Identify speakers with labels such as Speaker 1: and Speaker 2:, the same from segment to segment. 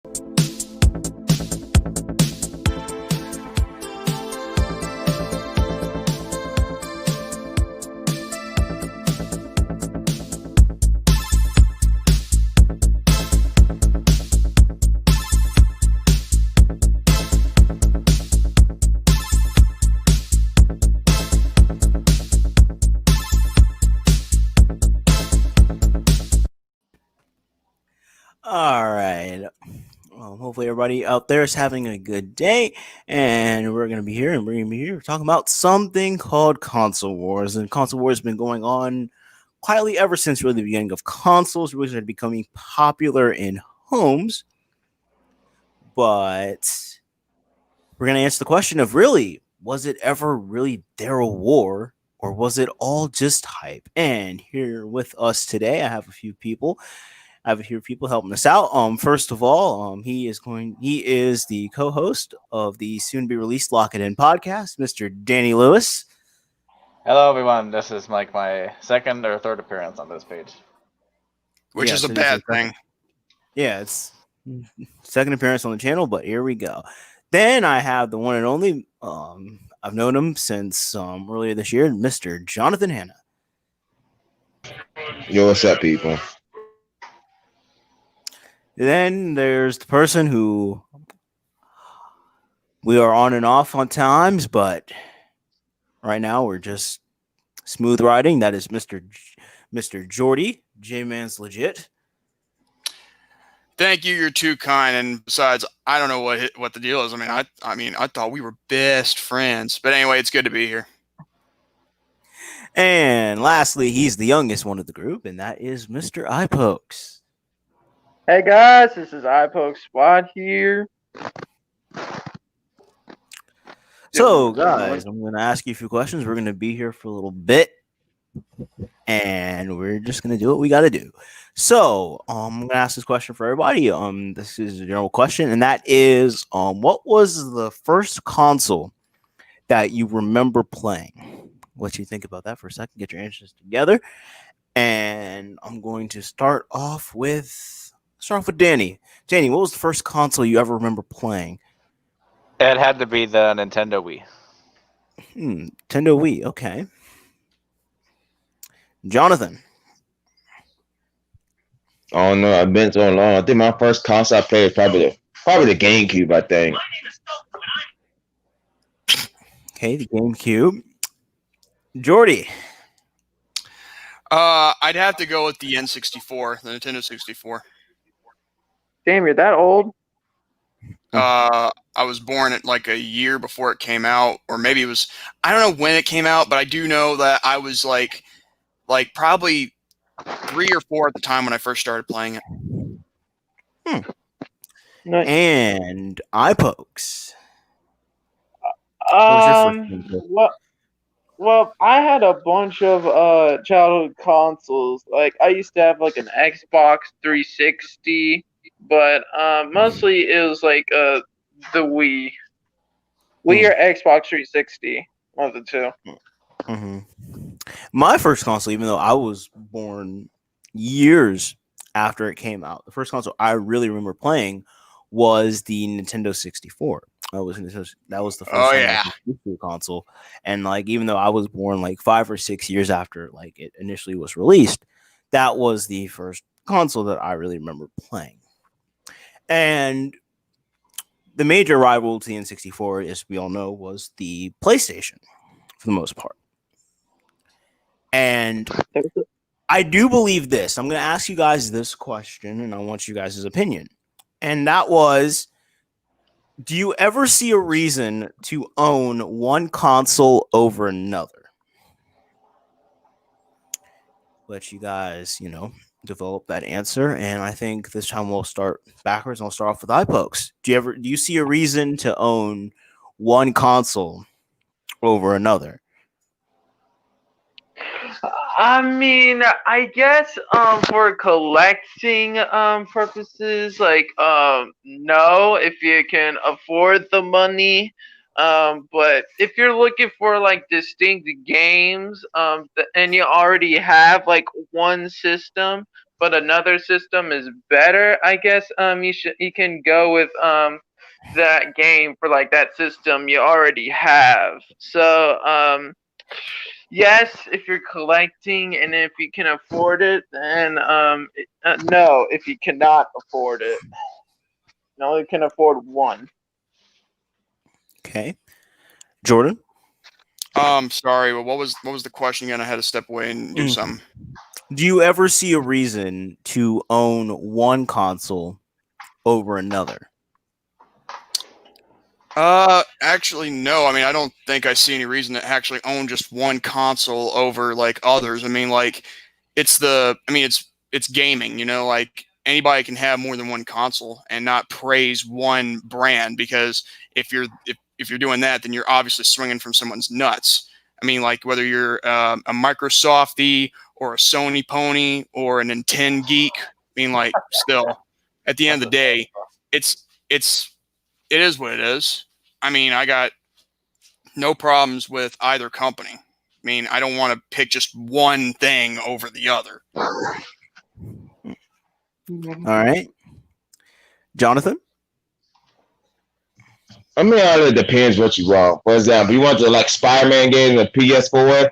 Speaker 1: All right. Hopefully everybody out there is having a good day, and we're gonna be here, and we're gonna be here talking about something called console wars. And console wars has been going on quietly ever since really the beginning of consoles, which are becoming popular in homes. But we're gonna answer the question of really, was it ever really there a war, or was it all just hype? And here with us today, I have a few people. I have a few people helping us out. First of all, he is the co-host of the soon to be released Lock It In podcast, Mr. Danny Lewis.
Speaker 2: Hello, everyone. This is like my second or third appearance on this page,
Speaker 3: which is a bad thing.
Speaker 1: Yeah, it's second appearance on the channel, but here we go. Then I have the one and only. I've known him since earlier this year, Mr. Jonathan Hanna.
Speaker 4: Yo, what's up, people?
Speaker 1: Then there's the person who we are on and off on times, but right now we're just smooth riding. That is Mr. Jordy. J-Man's legit.
Speaker 3: Thank you. You're too kind. And besides, I don't know what the deal is. I mean, I thought we were best friends. But anyway, it's good to be here.
Speaker 1: And lastly, he's the youngest one of the group, and that is Mr. iPokes.
Speaker 5: Hey guys, this is iPoke Squad here.
Speaker 1: So guys, I'm going to ask you a few questions. We're going to be here for a little bit, and we're just going to do what we got to do. So I'm going to ask this question for everybody. This is a general question, and that is, what was the first console that you remember playing? Let you think about that for a second. Get your answers together, and I'm going to start off with Danny. Danny, what was the first console you ever remember playing?
Speaker 2: It had to be the Nintendo Wii.
Speaker 1: Nintendo Wii, okay. Jonathan.
Speaker 4: Oh no, I've been so long. I think my first console I played was probably the GameCube, I think.
Speaker 1: Okay, the GameCube. Jordy.
Speaker 3: I'd have to go with the N64, the Nintendo 64.
Speaker 5: Damn, you're that old?
Speaker 3: I was born at like a year before it came out, or maybe it was, I don't know when it came out, but I do know that I was like probably 3 or 4 at the time when I first started playing it.
Speaker 5: Nice.
Speaker 1: And iPokes.
Speaker 5: Well, I had a bunch of childhood consoles. Like I used to have like an Xbox 360, but mostly it was like the Wii or Xbox 360, one of the two.
Speaker 1: Mm-hmm. My first console, even though I was born years after it came out, the first console I really remember playing was the Nintendo 64. That was the first console, and like even though I was born like 5 or 6 years after like it initially was released, that was the first console that I really remember playing. And the major rival to the N64, as we all know, was the PlayStation for the most part. And I do believe this. I'm going to ask you guys this question, and I want you guys' opinion. And that was, do you ever see a reason to own one console over another? Let you guys, develop that answer. And I think this time we'll start backwards, and I'll start off with iPokes. Do you see a reason to own one console over another?
Speaker 5: I mean, I guess for collecting purposes, like no, if you can afford the money. But if you're looking for like distinct games, and you already have like one system, but another system is better, I guess you can go with that game for like that system you already have. So yes, if you're collecting and if you can afford it, then no, if you cannot afford it. You only can afford one.
Speaker 1: Okay. Jordan?
Speaker 3: Sorry, but what was the question again? I had to step away and do something.
Speaker 1: Do you ever see a reason to own one console over another?
Speaker 3: Actually, no. I mean, I don't think I see any reason to actually own just one console over like others. I mean, like it's gaming, you know, like anybody can have more than one console and not praise one brand, because if you're doing that, then you're obviously swinging from someone's nuts. I mean, like whether you're a Microsoftie or a Sony pony or a Nintendo geek, I mean, like still at the end of the day, it is what it is. I mean, I got no problems with either company. I mean, I don't want to pick just one thing over the other.
Speaker 1: All right. Jonathan?
Speaker 4: I mean, it depends what you want. For example, you want the like Spider-Man game on the PS4,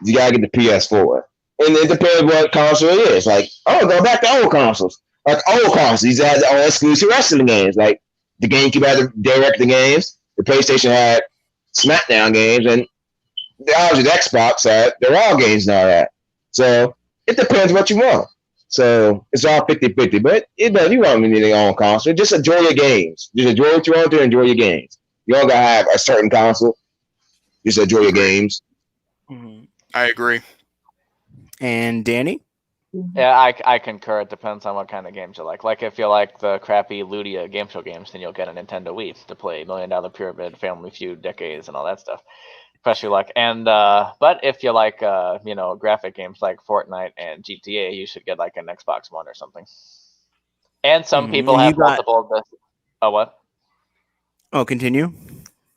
Speaker 4: you gotta get the PS4. And it depends what console it is. Like, go back to old consoles. Like old consoles, these had all exclusive wrestling games. Like the GameCube had the director games, the PlayStation had SmackDown games, and obviously the Xbox had their Raw games and all that. So it depends what you want. So it's all 50-50. But it does. You want anything on console. Just enjoy your games. Just enjoy what you want to enjoy your games. You don't got to have a certain console. Just enjoy your games.
Speaker 3: I agree.
Speaker 1: And Danny?
Speaker 2: Yeah, I concur. It depends on what kind of games you like. Like if you like the crappy Ludia game show games, then you'll get a Nintendo Wii to play $1 Million Pyramid, Family Feud, Decades, and all that stuff. Especially like, and but if you like graphic games like Fortnite and GTA, you should get like an Xbox One or something. And some people have multiple. Oh, what?
Speaker 1: Oh, continue.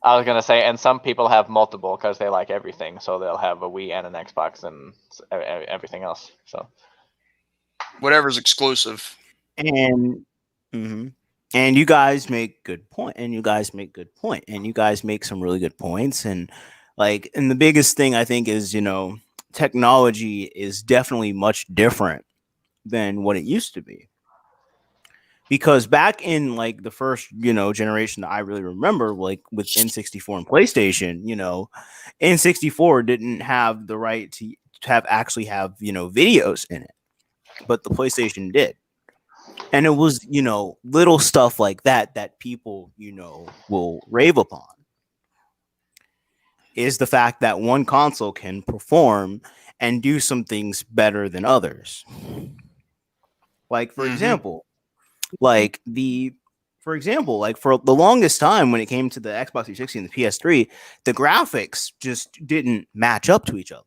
Speaker 2: I was gonna say, and some people have multiple because they like everything, so they'll have a Wii and an Xbox and everything else. So
Speaker 3: whatever's exclusive.
Speaker 1: And and you guys make good point, and you guys make some really good points. And the biggest thing I think is, technology is definitely much different than what it used to be. Because back in like the first, generation that I really remember, like with N64 and PlayStation, N64 didn't have the right to actually have videos in it, but the PlayStation did. And it was, little stuff like that people, will rave upon, is the fact that one console can perform and do some things better than others. Like, for example, for the longest time when it came to the Xbox 360 and the PS3, the graphics just didn't match up to each other.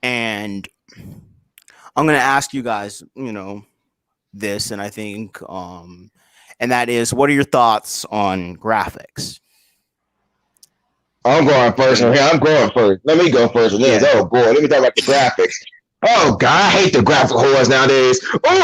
Speaker 1: And I'm going to ask you guys, this, and I think, and that is, what are your thoughts on graphics?
Speaker 4: I'm going first. Let me go first. Oh boy, let me talk about the graphics. Oh God, I hate the graphic whores nowadays. I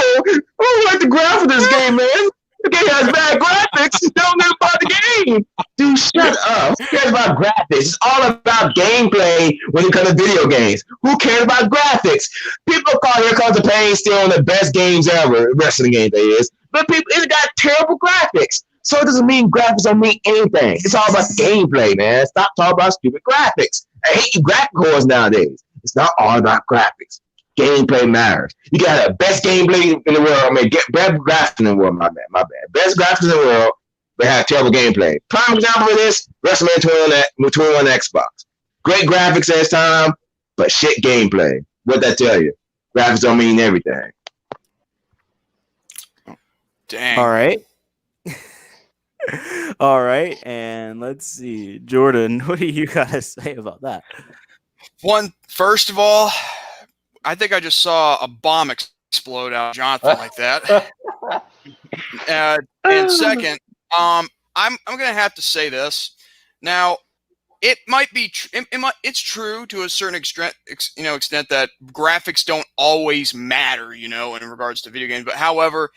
Speaker 4: don't like the graphics of this game, man. The game has bad graphics. Don't know about the game. Dude, shut up. Who cares about graphics? It's all about gameplay when it comes to video games. Who cares about graphics? People call Here Comes the Pain still one of the best games ever. Wrestling game, that is. But it got terrible graphics. So it doesn't mean graphics don't mean anything. It's all about the gameplay, man. Stop talking about stupid graphics. I hate you graphic whores nowadays. It's not all about graphics. Gameplay matters. You got the best gameplay in the world. Get best graphics in the world. My bad. Best graphics in the world, but have terrible gameplay. Prime example of this: WrestleMania 21 Xbox. Great graphics at this time, but shit gameplay. What'd that tell you? Graphics don't mean everything.
Speaker 3: Dang.
Speaker 1: All right. All right, and let's see, Jordan, what do you gotta say about that?
Speaker 3: First of all, I think I just saw a bomb explode out of Jonathan like that. And second, I'm gonna have to say this. Now, it might be it's true to a certain extent, extent that graphics don't always matter, in regards to video games. But however,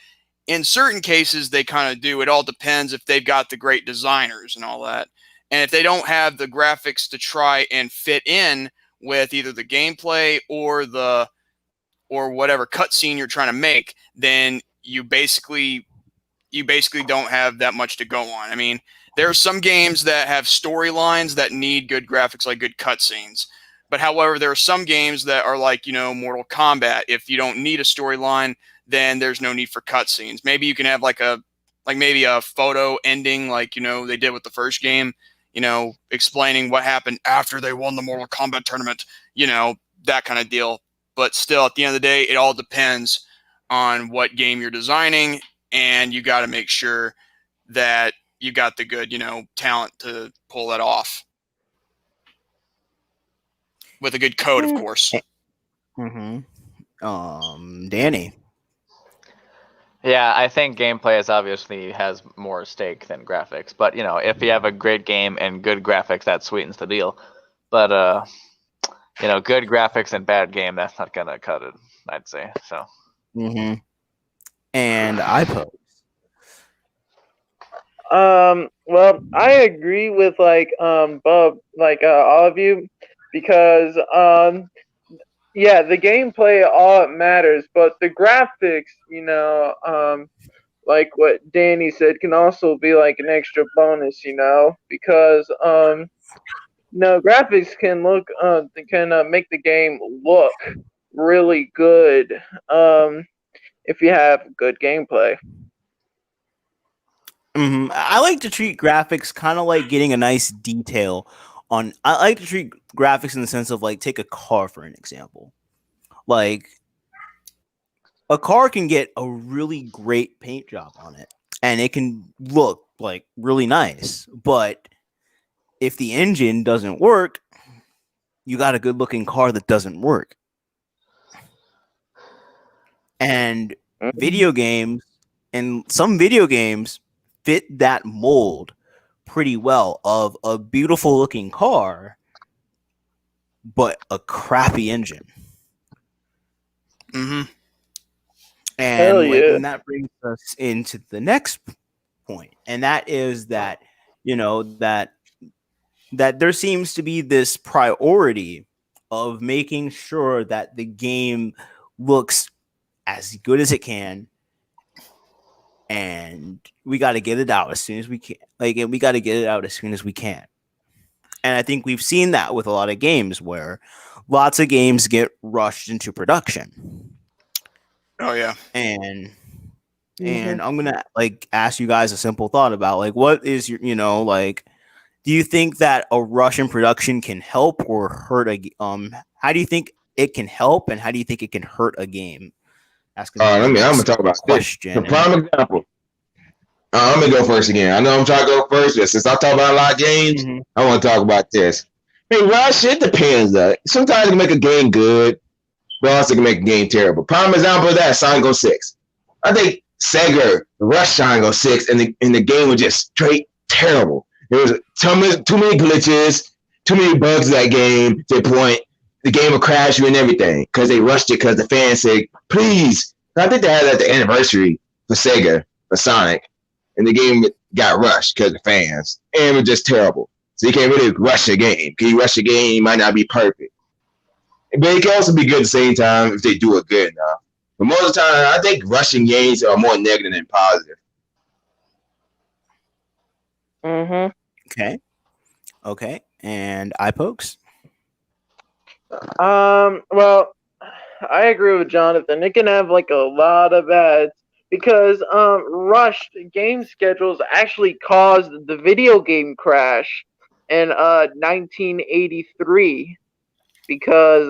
Speaker 3: in certain cases they kind of do. It all depends if they've got the great designers and all that. And if they don't have the graphics to try and fit in with either the gameplay or whatever cutscene you're trying to make, then you basically don't have that much to go on. I mean, there are some games that have storylines that need good graphics, like good cutscenes. But however, there are some games that are like, Mortal Kombat. If you don't need a storyline, then there's no need for cutscenes. Maybe you can have maybe a photo ending, like, they did with the first game, explaining what happened after they won the Mortal Kombat tournament, that kind of deal. But still, at the end of the day, it all depends on what game you're designing, and you got to make sure that you got the good, talent to pull that off. With a good code, of course.
Speaker 1: Mm-hmm. Danny.
Speaker 2: Yeah, I think gameplay has more at stake than graphics. But if you have a great game and good graphics, that sweetens the deal. But good graphics and bad game, that's not gonna cut it, I'd say. So.
Speaker 1: Mm-hmm. And iPoke.
Speaker 5: Well, I agree with Bob, all of you, because yeah, the gameplay all matters, but the graphics, like what Danny said, can also be like an extra bonus, because graphics can make the game look really good if you have good gameplay.
Speaker 1: Mm-hmm. I like to treat graphics kind of like getting a nice detail on. I like to treat graphics in the sense of like, take a car for an example. Like, a car can get a really great paint job on it, and it can look like really nice. But if the engine doesn't work, you got a good looking car that doesn't work. And video games, and some video games fit that mold pretty well of a beautiful looking car, but a crappy engine.
Speaker 3: Mm-hmm.
Speaker 1: And
Speaker 5: yeah.
Speaker 1: and that brings us into the next point, and that is that that there seems to be this priority of making sure that the game looks as good as it can, and we got to get it out as soon as we can. And we got to get it out as soon as we can. And I think we've seen that with a lot of games, where lots of games get rushed into production.
Speaker 3: Oh yeah.
Speaker 1: And I'm gonna ask you guys a simple thought about what is your do you think that a rush in production can help or hurt how do you think it can help, and how do you think it can hurt a game?
Speaker 4: I'm gonna talk about
Speaker 1: question.
Speaker 4: The prime example. I'm gonna go first again. I know I'm trying to go first, but since I talk about a lot of games, I want to talk about this. Hey, rush, it depends. Sometimes it can make a game good, but also can make a game terrible. Prime example of that, Sonic 06. I think Sega rushed Sonic 06, and the game was just straight terrible. There was too many glitches, too many bugs in that game to the point the game would crash you and everything because they rushed it because the fans said, please. I think they had that at the anniversary for Sega, for Sonic, and the game got rushed because of the fans, and it was just terrible. So you can't really rush a game. Can you rush a game? It might not be perfect. But it can also be good at the same time if they do it good enough. But most of the time, I think rushing games are more negative than positive.
Speaker 5: Mm-hmm.
Speaker 1: Okay. And iPokes?
Speaker 5: Well, I agree with Jonathan. It can have a lot of ads because rushed game schedules actually caused the video game crash in 1983 because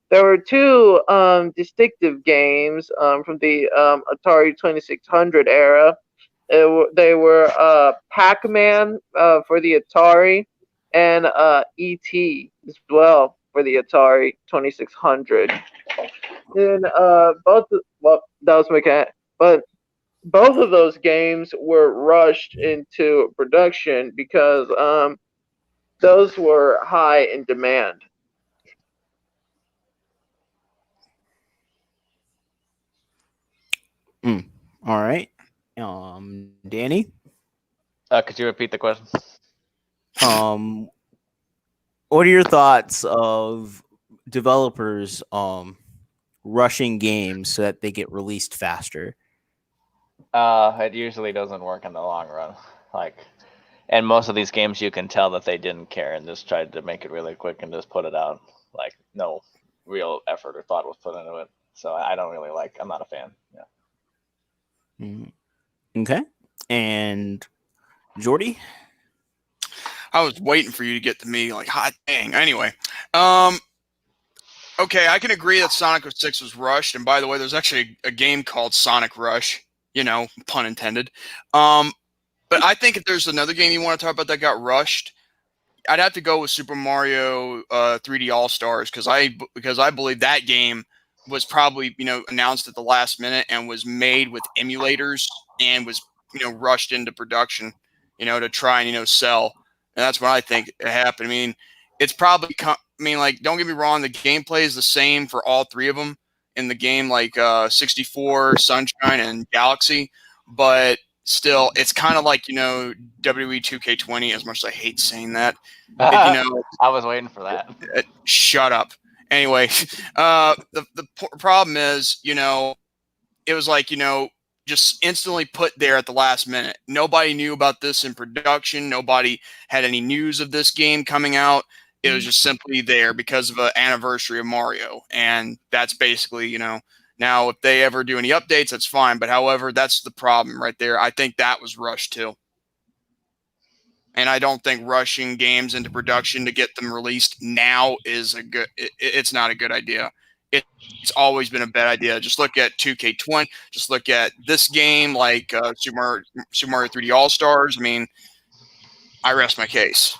Speaker 5: there were two distinctive games from the Atari 2600 era. They were Pac-Man for the Atari and E.T. as well for the Atari 2600. And but both of those games were rushed into production because those were high in demand.
Speaker 1: All right. Danny,
Speaker 2: Could you repeat the question?
Speaker 1: what are your thoughts of developers rushing games so that they get released faster?
Speaker 2: It usually doesn't work in the long run. And most of these games, you can tell that they didn't care and just tried to make it really quick and just put it out. Like, no real effort or thought was put into it. So I don't really I'm not a fan. Yeah.
Speaker 1: Okay. And Jordy?
Speaker 3: I was waiting for you to get to me, like, hot dang. Anyway, okay, I can agree that Sonic 06 was rushed. And by the way, there's actually a game called Sonic Rush, pun intended. But I think if there's another game you want to talk about that got rushed, I'd have to go with Super Mario 3D All Stars because I believe that game was probably announced at the last minute and was made with emulators and was rushed into production to try and sell. And that's what I think happened. I mean, it's probably don't get me wrong, the gameplay is the same for all three of them in the game, like 64, Sunshine, and Galaxy, but still, it's kind of like WWE 2K20. As much as I hate saying that,
Speaker 2: I was waiting for that.
Speaker 3: Shut up. Anyway, the problem is, it was like just instantly put there at the last minute. Nobody knew about this in production. Nobody had any news of this game coming out. It was just simply there because of an anniversary of Mario, and that's basically Now, if they ever do any updates, that's fine. But however, that's the problem right there. I think that was rushed too. And I don't think rushing games into production to get them released now is it's not a good idea. It's always been a bad idea. Just look at 2K20. Just look at this game, like Super Mario 3D All Stars. I mean, I rest my case.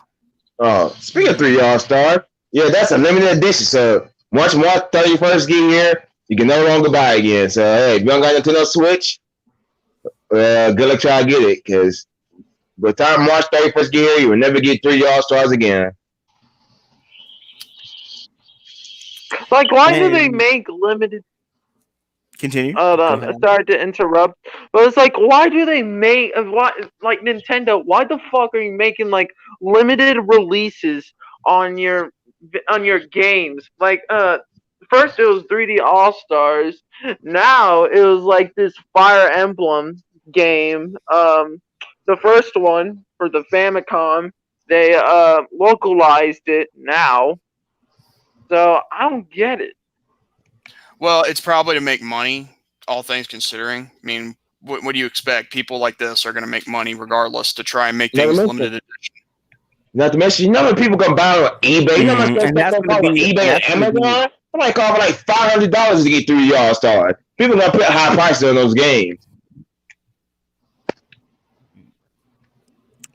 Speaker 4: Oh, speaking of 3D All Star, yeah, that's a limited edition. So once March 31st get here, you can no longer buy it again. So hey, if you don't got a Nintendo Switch, good luck trying to get it, because by the time March 31st get here, you will never get 3D All Stars again.
Speaker 5: Like, why do they make limited?
Speaker 1: Continue.
Speaker 5: Hold on, sorry to interrupt, but it's like, why do they make like Nintendo? Why the fuck are you making like limited releases on your games? Like, first it was 3D All Stars, now it was like this Fire Emblem game. The first one for the Famicom, they localized it now, so I don't get it.
Speaker 3: Well, it's probably to make money, all things considering. I mean, what do you expect? People like this are going to make money regardless to try and make things limited edition.
Speaker 4: Not to mention, when people come buy on eBay, how much stuff on eBay and Amazon? I might call for like $500 to get 3D All Stars. People gonna put high prices on those games.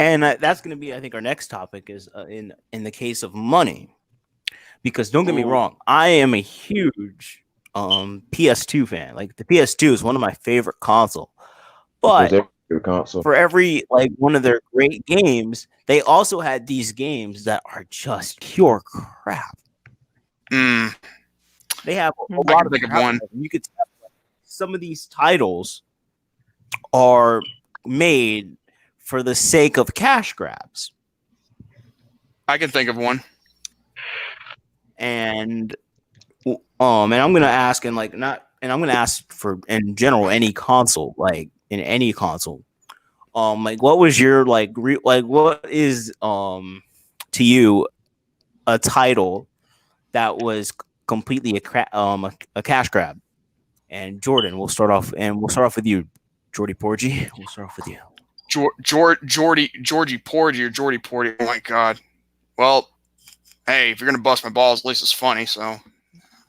Speaker 1: And that's going to be, I think, our next topic is in the case of money, because don't get me wrong, I am a huge PS2 fan. Like, the PS2 is one of my favorite console, but for every one of their great games, they also had these games that are just pure crap. They have a lot of one. You could tell some of these titles are made for the sake of cash grabs.
Speaker 3: I can think of one.
Speaker 1: And I'm gonna ask, I'm gonna ask for, in general, any console, in any console. What was your what is to you a title that was completely a cash grab? And Jordan, we'll start off with you, Jordy Porgy. We'll start off with you.
Speaker 3: Georgie Porgy or Jordy Porgy. Oh my God. Well, hey, if you're gonna bust my balls, at least it's funny. So,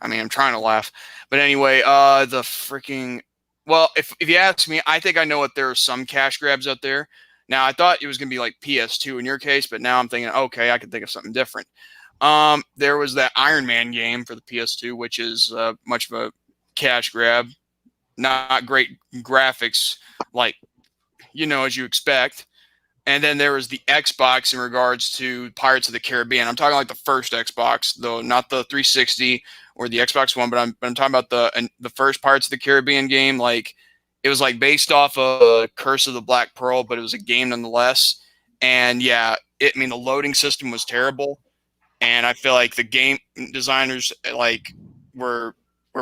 Speaker 3: I mean, I'm trying to laugh. But anyway, the freaking. Well, if you ask me, I think I know what there are some cash grabs out there. Now, I thought it was gonna be like PS2 in your case, but now I'm thinking, okay, I can think of something different. There was that Iron Man game for the PS2, which is much of a cash grab. Not great graphics, as you expect. And then there was the Xbox in regards to Pirates of the Caribbean. I'm talking like the first Xbox, though, not the 360 or the Xbox One, but I'm talking about the first Pirates of the Caribbean game. Like it was like based off of Curse of the Black Pearl, but it was a game nonetheless. And yeah, the loading system was terrible, and I feel like the game designers like were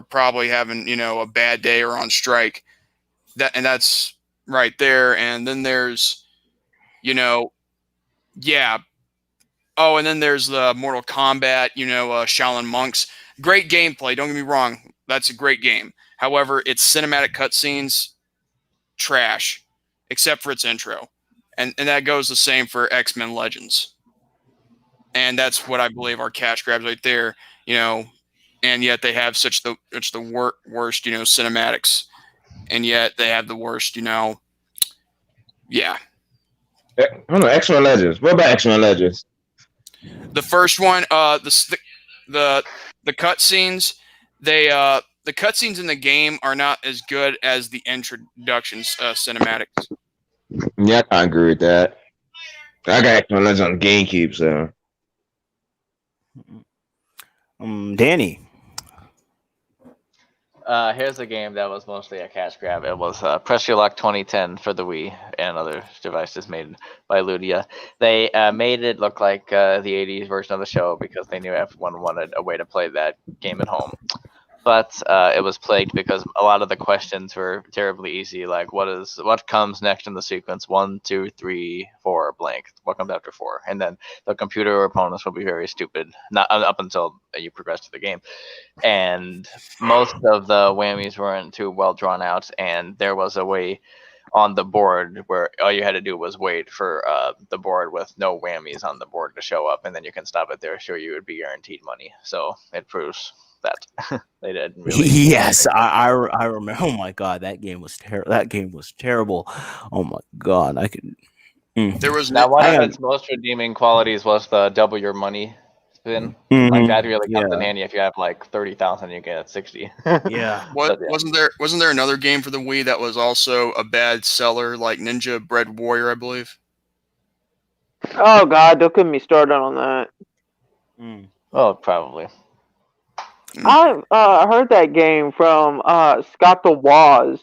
Speaker 3: probably having a bad day or on strike. That's right there. And then there's yeah. Oh, and then there's the Mortal Kombat, Shaolin Monks. Great gameplay, don't get me wrong. That's a great game. However, its cinematic cutscenes, trash, except for its intro. And that goes the same for X-Men Legends. And that's what I believe are cash grabs right there, and yet they have such the worst, cinematics. And yet they have the worst, yeah.
Speaker 4: I don't know, X-Men Legends. What about X-Men Legends?
Speaker 3: The first one, the cutscenes, the cutscenes in the game are not as good as the introductions cinematics.
Speaker 4: Yeah, I agree with that. I got X-Men Legends on GameCube, so.
Speaker 1: Danny.
Speaker 2: Here's a game that was mostly a cash grab. It was Press Your Luck 2010 for the Wii and other devices made by Ludia. They made it look like the 80s version of the show because they knew everyone wanted a way to play that game at home. But it was plagued because a lot of the questions were terribly easy, like what comes next in the sequence? 1, 2, 3, 4, blank. What comes after 4? And then the computer opponents will be very stupid, not up until you progress to the game. And most of the whammies weren't too well drawn out, and there was a way on the board where all you had to do was wait for the board with no whammies on the board to show up, and then you can stop it there, sure you would be guaranteed money. So it proves that they did really.
Speaker 1: Yes, I remember. Oh my god, that game was terrible. That game was terrible. Oh my god, I could.
Speaker 3: There was
Speaker 2: Now one of its most redeeming qualities was the double your money spin. Like that really comes in handy if you have like 30,000, you get 60.
Speaker 1: Yeah.
Speaker 3: Wasn't there another game for the Wii that was also a bad seller, like Ninja Bread Warrior, I believe?
Speaker 5: Oh god, don't get me started on that.
Speaker 2: Oh, probably.
Speaker 5: I heard that game from Scott the Waz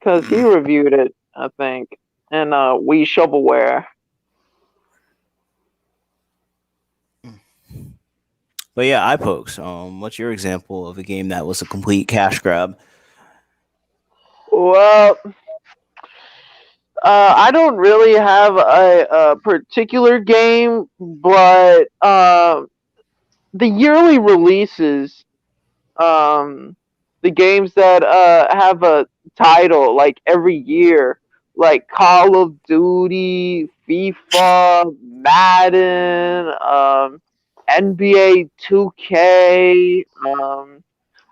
Speaker 5: because he reviewed it, I think, and Wii Shovelware.
Speaker 1: But yeah, iPokes. What's your example of a game that was a complete cash grab?
Speaker 5: Well, I don't really have a particular game, but the yearly releases, the games that have a title like every year, like Call of Duty, FIFA, Madden, NBA 2K,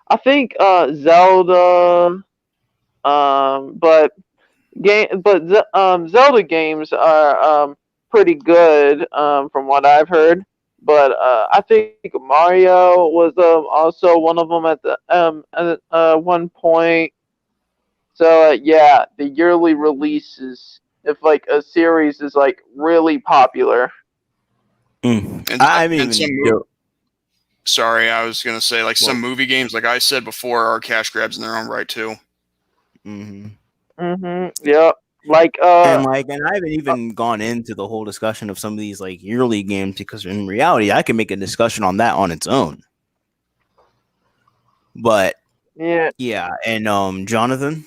Speaker 5: I think Zelda, Zelda games are pretty good from what I've heard. But I think Mario was also one of them at one point. So yeah, the yearly releases, if like a series is like really popular.
Speaker 3: Sorry, I was gonna say some movie games, like I said before, are cash grabs in their own right too.
Speaker 5: Yep.
Speaker 1: And I haven't even gone into the whole discussion of some of these like yearly games because in reality I can make a discussion on that on its own. But yeah, and Jonathan,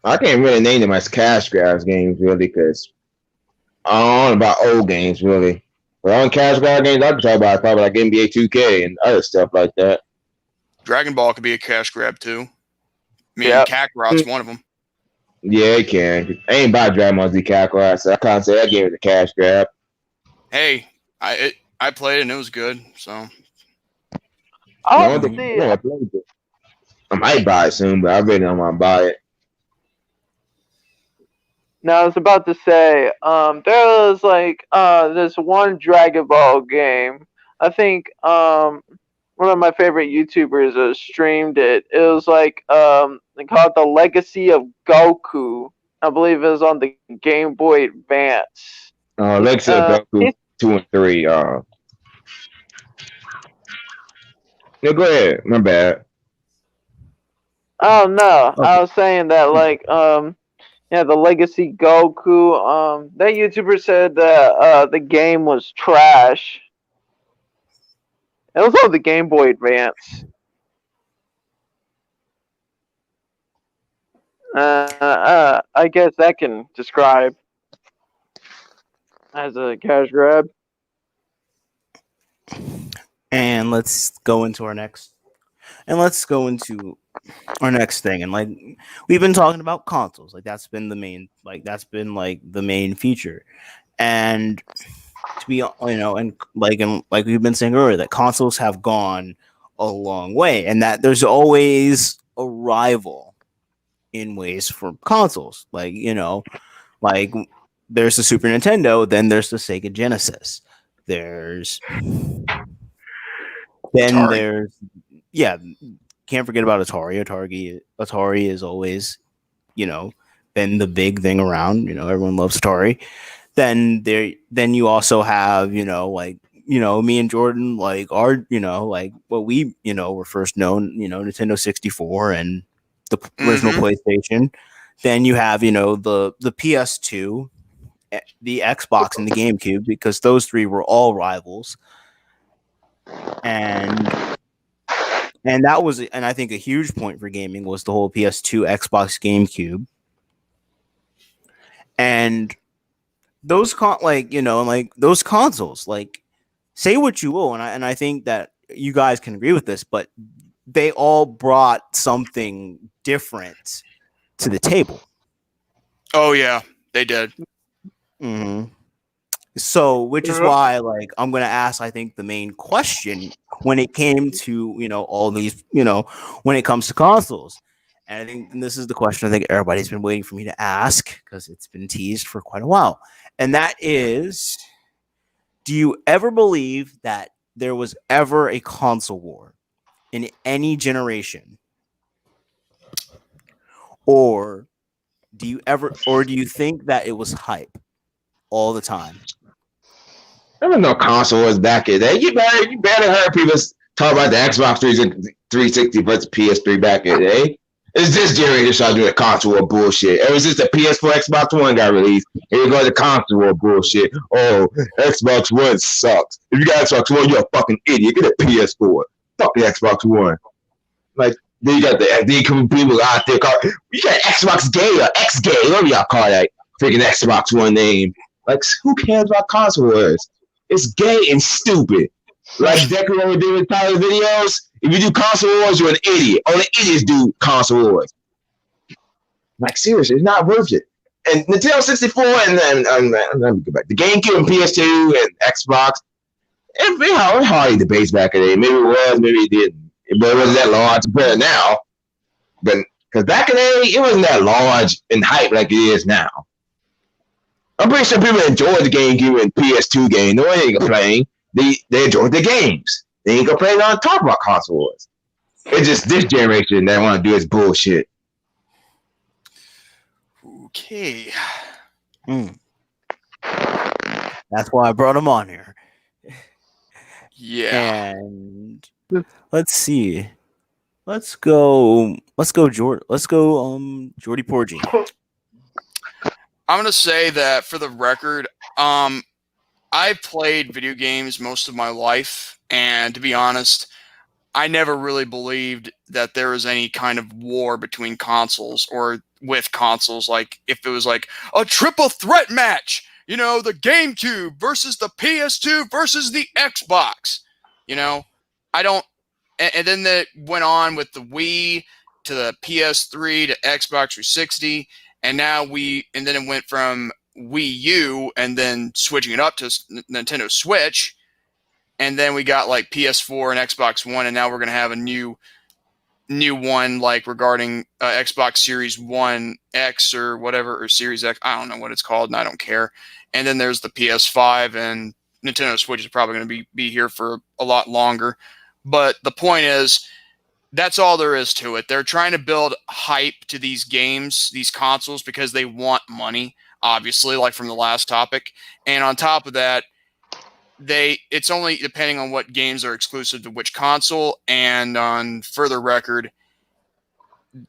Speaker 4: I can't really name them as cash grabs games really because I don't know about old games really. But on cash grab games, I can talk about probably like NBA 2K and other stuff like that.
Speaker 3: Dragon Ball could be a cash grab too. Kakarot's one of them.
Speaker 4: Yeah, it can. I ain't buy Dragon Ball Z Kakarot, so I can't say that game was a cash grab.
Speaker 3: Hey, I played it and it was good. So
Speaker 4: I might buy it soon, but I really don't want to buy it.
Speaker 5: Now I was about to say, there was this one Dragon Ball game. I think one of my favorite YouTubers streamed it. It was like they call it the Legacy of Goku. I believe it was on the Game Boy Advance.
Speaker 4: Legacy of Goku 2 and 3. No, go ahead. My bad.
Speaker 5: Oh no,
Speaker 1: Okay.
Speaker 5: I was saying that like yeah, the Legacy Goku. That YouTuber said that the game was trash. It was on the Game Boy Advance. I guess that can describe as a cash grab.
Speaker 1: And let's go into our next. And let's go into our next thing. And like we've been talking about consoles, like that's been the main, the main feature. And to be, and like we've been saying earlier, that consoles have gone a long way, and that there's always a rival in ways for consoles. Like like there's the Super Nintendo, then there's the Sega Genesis. There's then
Speaker 3: Atari.
Speaker 1: there's can't forget about Atari. Atari is always, been the big thing around. Everyone loves Atari. Then you also have, me and Jordan, like our, like what we, were first known, Nintendo 64 and the original PlayStation. Then you have, the PS2, the Xbox and the GameCube, because those three were all rivals. And that was, and I think a huge point for gaming was the whole PS2, Xbox, GameCube. And those those consoles, like, say what you will, and I think that you guys can agree with this, but they all brought something different to the table.
Speaker 3: Oh yeah, they did.
Speaker 1: Mm-hmm. So, which is why, like, I'm gonna ask, I think, the main question when it came to, all these, when it comes to consoles. And I think this is the question I think everybody's been waiting for me to ask, because it's been teased for quite a while. And that is, do you ever believe that there was ever a console war in any generation? Or do you think that it was hype all the time?
Speaker 4: There was no console wars back in the day. You better heard people talk about the Xbox 360 versus PS3 back in the day. It's this generation started doing console war bullshit. Ever since the PS4, Xbox One got released, here you go the console war bullshit. Oh, Xbox One sucks. If you got Xbox One, you're a fucking idiot. Get a PS4. Fuck the Xbox One. Like, then you got the people out there call you got Xbox gay or X gay, whatever y'all call that freaking Xbox One name. Like, who cares about console wars? It's gay and stupid. Like Decker over there with Tyler videos. If you do console wars, you're an idiot. Only idiots do console wars. Like, seriously, it's not worth it. And Nintendo 64 and then let me go back. The GameCube and PS2 and Xbox. It hardly debates back in the day. Maybe it was, maybe it didn't. But it wasn't that large compared to now. But because back in the day, it wasn't that large and hype like it is now. I'm pretty sure people enjoyed the GameCube and PS2 game. No one ain't complaining. They enjoyed the games. They ain't complaining on talk about console wars. It's just this generation that want to do is bullshit.
Speaker 3: Okay.
Speaker 1: That's why I brought him on here.
Speaker 3: Yeah.
Speaker 1: And let's see. Let's go Jordy. Let's go Jordy Porgy.
Speaker 3: I'm gonna say that for the record, I've played video games most of my life, and to be honest, I never really believed that there was any kind of war between consoles or with consoles. Like, if it was like a triple threat match, the GameCube versus the PS2 versus the Xbox, I don't. And then that went on with the Wii to the PS3 to Xbox 360. And then it went from Wii U and then switching it up to Nintendo Switch. And then we got like PS4 and Xbox One. And now we're going to have a new one, like regarding Xbox Series 1 X or whatever, or Series X. I don't know what it's called and I don't care. And then there's the PS5, and Nintendo Switch is probably going to be here for a lot longer. But the point is, that's all there is to it. They're trying to build hype to these games, these consoles, because they want money, obviously, like from the last topic. And on top of that, it's only depending on what games are exclusive to which console. And on further record,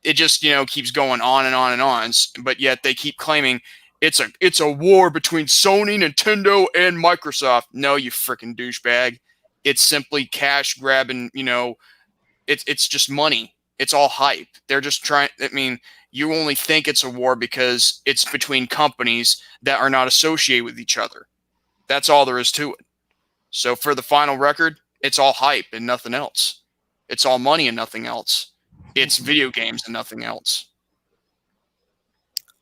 Speaker 3: it just, keeps going on and on and on. But yet they keep claiming it's a war between Sony, Nintendo, and Microsoft. No, you freaking douchebag. It's simply cash grabbing, it's just money. It's all hype. They're just trying. I mean, you only think it's a war because it's between companies that are not associated with each other. That's all there is to it. So for the final record, it's all hype and nothing else. It's all money and nothing else. It's video games and nothing else.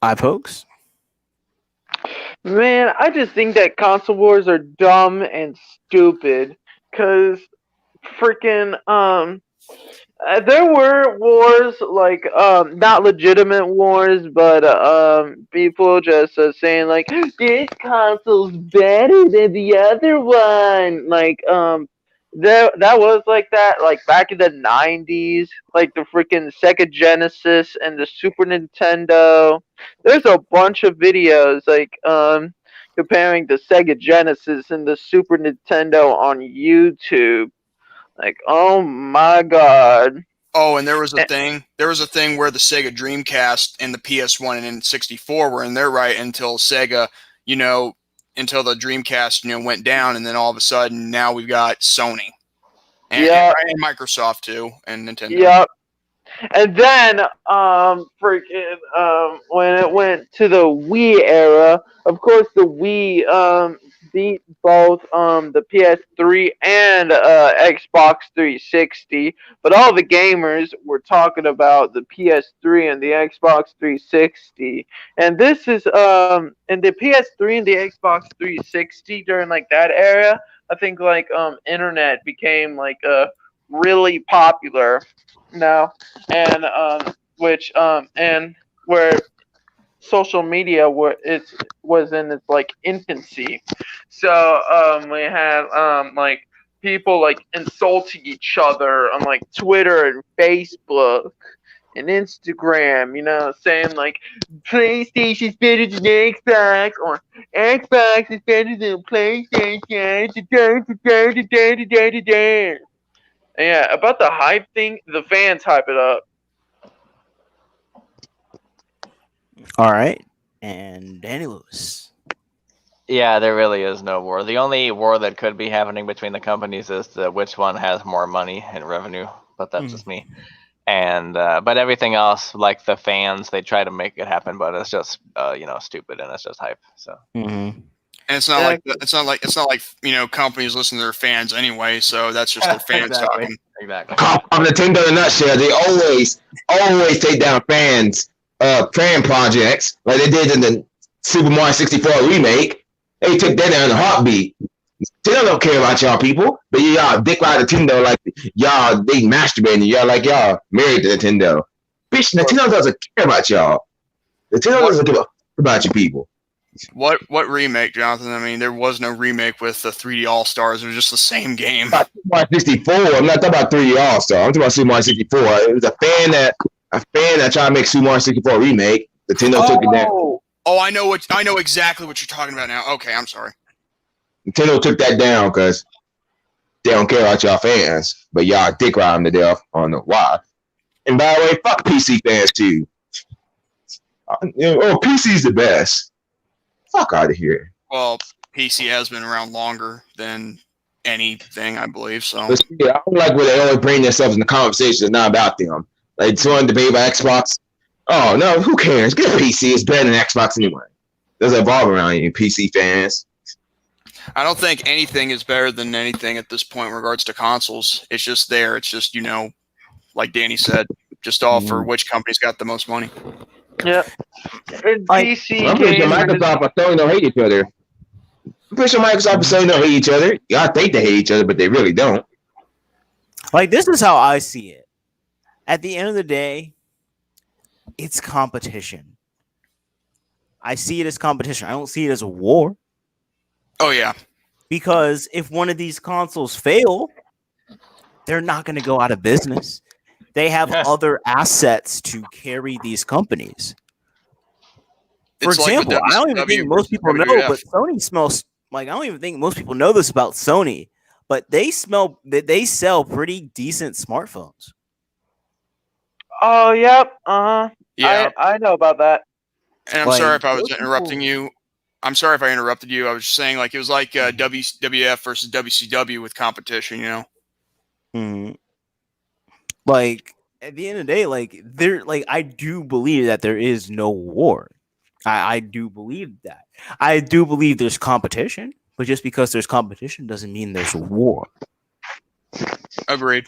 Speaker 1: iPokes?
Speaker 5: Man, I just think that console wars are dumb and stupid. Cause freaking there were wars like not legitimate wars, but people just saying like this console's better than the other one. Like that was like that like back in the 90s, like the freaking Sega Genesis and the Super Nintendo. There's a bunch of videos like comparing the Sega Genesis and the Super Nintendo on YouTube. Like, oh my god.
Speaker 3: Oh, and there was a thing. There was a thing where the Sega Dreamcast and the PS1 and N64 were in their right until Sega, until the Dreamcast, went down, and then all of a sudden now we've got Sony, and Microsoft too, and Nintendo.
Speaker 5: Yep. And then, when it went to the Wii era, of course, the Wii beat both the PS3 and Xbox 360. But all the gamers were talking about the PS3 and the Xbox 360. And this is in the PS3 and the Xbox 360 during like that era. I think like internet became like really popular now, and and where social media was in its like infancy. So we had like people like insulting each other on like Twitter and Facebook and Instagram, saying like PlayStation's better than Xbox, or Xbox is better than PlayStation. Yeah, about the hype thing, the fans hype it up.
Speaker 1: All right. And Danny Lewis.
Speaker 2: Yeah, there really is no war. The only war that could be happening between the companies is which one has more money and revenue, but that's just me. And but everything else, like the fans, they try to make it happen, but it's just stupid, and it's just hype. So.
Speaker 1: Mm-hmm.
Speaker 3: And it's not like companies listen to their fans anyway, so that's just their fans talking.
Speaker 2: Exactly.
Speaker 4: On Nintendo in a nutshell, they always take down fan projects like they did in the Super Mario 64 remake. They took that down in a heartbeat. Nintendo don't care about y'all people, but y'all dick ride Nintendo like y'all they masturbating. Y'all like y'all married to Nintendo. Bitch, Nintendo doesn't care about y'all. Nintendo doesn't give a fuck about you people.
Speaker 3: What remake, Jonathan? I mean, there was no remake with the 3D All Stars. It was just the same game.
Speaker 4: Super Mario 64. I'm not talking about 3D All Star. I'm talking about Super Mario 64. It was a fan that tried to make Super Mario 64 remake. Nintendo took it down.
Speaker 3: Oh, I know exactly what you're talking about now. Okay, I'm sorry.
Speaker 4: Nintendo took that down because they don't care about y'all fans, but y'all dick ride them to death. I don't know why. And by the way, fuck PC fans too. PC's the best. Fuck out of here.
Speaker 3: Well, PC has been around longer than anything, I believe. So
Speaker 4: But yeah, I don't like where they always bring themselves in the conversation. It's not about them. Like someone debate about Xbox. Oh no, who cares? Get a PC. It's better than Xbox anyway. Doesn't evolve around you, PC fans.
Speaker 3: I don't think anything is better than anything at this point in regards to consoles. It's just there. It's just like Danny said, just all for which company's got the most money.
Speaker 5: Yeah. PC
Speaker 4: I'm pretty sure Microsoft and Sony don't hate each other. I'm pretty sure Microsoft and Sony don't hate each other. Y'all think they hate each other, but they really don't.
Speaker 1: Like, this is how I see it. At the end of the day, it's competition. I see it as competition. I don't see it as a war.
Speaker 3: Oh yeah.
Speaker 1: Because if one of these consoles fail, they're not going to go out of business. They have
Speaker 2: Yes.
Speaker 1: other assets to carry these companies. For
Speaker 3: It's like with
Speaker 1: example, I don't even
Speaker 3: WCW
Speaker 1: think most
Speaker 3: versus
Speaker 1: people know,
Speaker 3: WWF.
Speaker 1: but Sony smells like I don't even think most people know this about Sony, but they sell pretty decent smartphones.
Speaker 5: Oh, yep.
Speaker 3: Yeah,
Speaker 5: I know about that.
Speaker 3: and I'm
Speaker 1: Like,
Speaker 3: sorry if I was
Speaker 1: those
Speaker 3: interrupting
Speaker 1: people-
Speaker 3: you. I'm sorry if I interrupted you. I was just saying, like, it was like WWF versus WCW with competition, you know?
Speaker 1: Mhm. Like at the end of the day, I do believe that there is no war. I do believe that. I do believe there's competition, but just because there's competition doesn't mean there's a war.
Speaker 3: Agreed.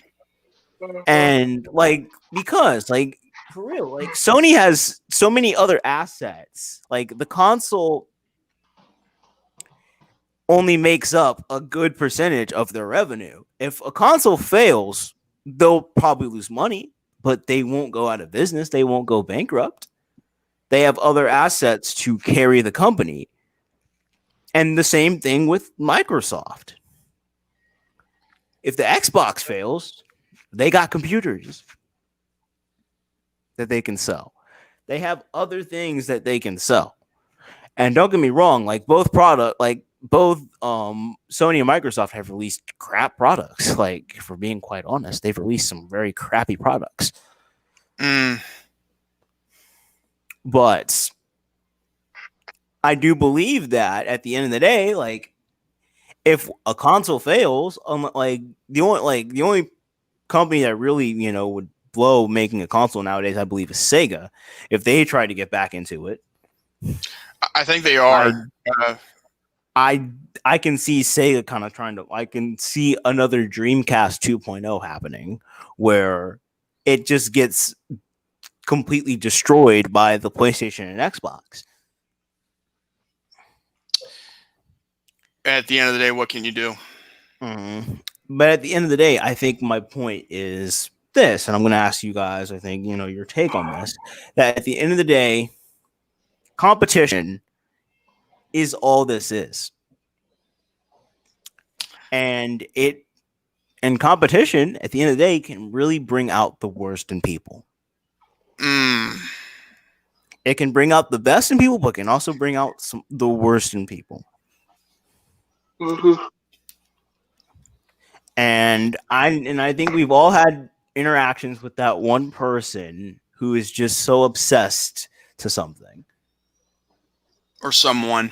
Speaker 1: And because for real, Sony has so many other assets. Like the console only makes up a good percentage of their revenue. If a console fails, they'll probably lose money, but they won't go out of business. They won't go bankrupt. They have other assets to carry the company. And the same thing with Microsoft. If the Xbox fails, they got computers that they can sell. They have other things that they can sell. And don't get me wrong, both Sony and Microsoft have released crap products. Like, for being quite honest, they've released some very crappy products. But I do believe that at the end of the day, if a console fails, the only company that really would blow making a console nowadays, I believe, is Sega. If they try to get back into it,
Speaker 3: I think they are.
Speaker 1: I can see Sega kind of trying to. I can see another Dreamcast 2.0 happening, where it just gets completely destroyed by the PlayStation and Xbox.
Speaker 3: At the end of the day, what can you do?
Speaker 1: But at the end of the day, I think my point is this, and I'm going to ask you guys, I think, your take on this, that at the end of the day, competition is all this is. And competition, at the end of the day, can really bring out the worst in people. It can bring out the best in people, but can also bring out the worst in people. And I think we've all had interactions with that one person who is just so obsessed to something
Speaker 3: Or someone.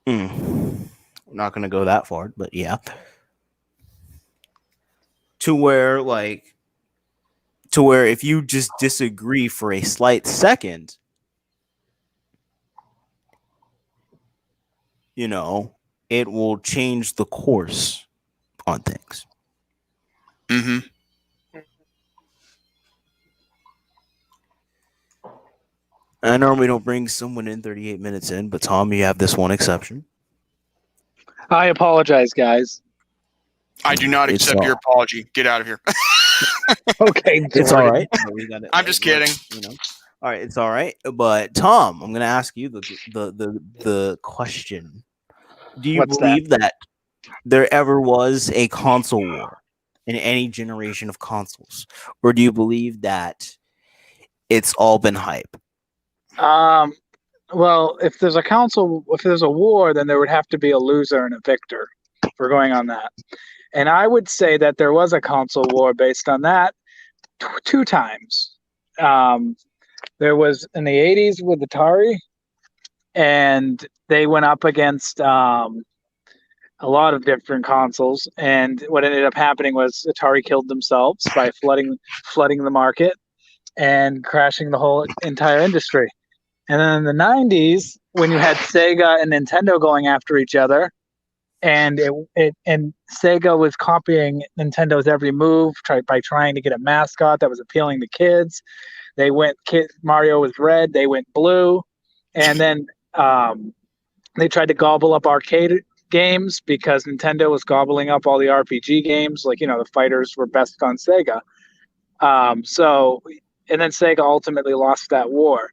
Speaker 1: I'm not gonna go that far, but yeah, to where if you just disagree for a slight second, it will change the course on things. I normally don't bring someone in 38 minutes in, but Tom, you have this one exception.
Speaker 6: I apologize, guys.
Speaker 3: I do not
Speaker 1: It's
Speaker 3: accept your apology. Get out of here.
Speaker 6: Okay,
Speaker 1: It's all
Speaker 6: Jordan.
Speaker 1: right.
Speaker 3: I'm just kidding.
Speaker 1: All right, it's all right. But Tom, I'm going to ask you the question. Do you
Speaker 6: What's
Speaker 1: believe that there ever was a console war in any generation of consoles, or do you believe that it's all been hype?
Speaker 6: Well, if there's a war, then there would have to be a loser and a victor. If we're going on that. And I would say that there was a console war based on that two times. There was in the 80s with Atari, and they went up against a lot of different consoles. And what ended up happening was Atari killed themselves by flooding the market and crashing the whole entire industry. And then in the 90s, when you had Sega and Nintendo going after each other, and Sega was copying Nintendo's every move by trying to get a mascot that was appealing to kids. Mario was red, they went blue, and then they tried to gobble up arcade games because Nintendo was gobbling up all the RPG games. The fighters were best on Sega. And then Sega ultimately lost that war.